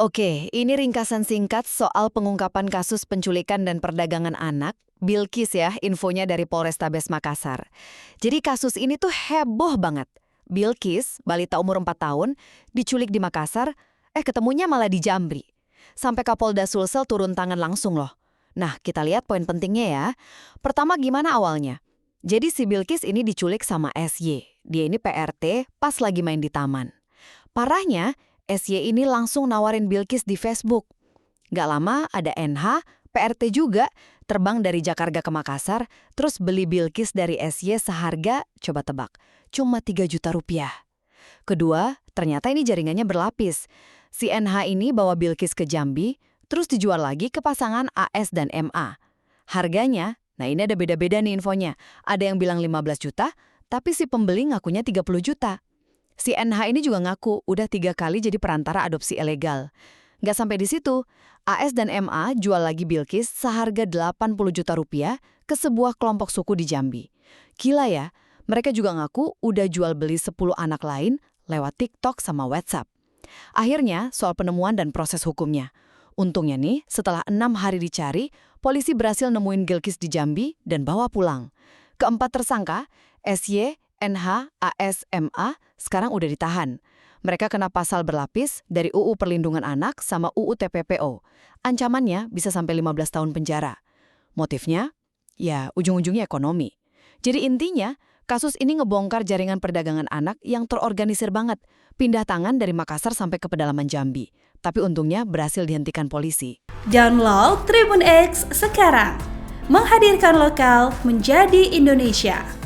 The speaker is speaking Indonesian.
Oke, ini ringkasan singkat soal pengungkapan kasus penculikan dan perdagangan anak. Bilkis ya, infonya dari Polrestabes Makassar. Jadi kasus ini tuh heboh banget. Bilkis, balita umur 4 tahun, diculik di Makassar, ketemunya malah di Jambi. Sampai Kapolda Sulsel turun tangan langsung loh. Nah, kita lihat poin pentingnya ya. Pertama gimana awalnya? Jadi si Bilkis ini diculik sama SY. Dia ini PRT pas lagi main di taman. Parahnya, SY ini langsung nawarin Bilkis di Facebook. Gak lama ada NH, PRT juga, terbang dari Jakarta ke Makassar, terus beli Bilkis dari SY seharga, coba tebak, cuma 3 juta rupiah. Kedua, ternyata ini jaringannya berlapis. Si NH ini bawa Bilkis ke Jambi, terus dijual lagi ke pasangan AS dan MA. Harganya, nah ini ada beda-beda nih infonya. Ada yang bilang 15 juta, tapi si pembeli ngakunya 30 juta. Si NH ini juga ngaku udah 3 kali jadi perantara adopsi ilegal. Nggak sampai di situ, AS dan MA jual lagi Bilkis seharga 80 juta rupiah ke sebuah kelompok suku di Jambi. Gila ya, mereka juga ngaku udah jual beli 10 anak lain lewat TikTok sama WhatsApp. Akhirnya, soal penemuan dan proses hukumnya. Untungnya nih, setelah 6 hari dicari, polisi berhasil nemuin Bilkis di Jambi dan bawa pulang. Keempat tersangka, SY, NH, AS, MA, sekarang udah ditahan. Mereka kena pasal berlapis dari UU Perlindungan Anak sama UU TPPO. Ancamannya bisa sampai 15 tahun penjara. Motifnya? Ya, ujung-ujungnya ekonomi. Jadi intinya, kasus ini ngebongkar jaringan perdagangan anak yang terorganisir banget. Pindah tangan dari Makassar sampai ke pedalaman Jambi. Tapi untungnya berhasil dihentikan polisi. Download Tribun X sekarang. Menghadirkan lokal menjadi Indonesia.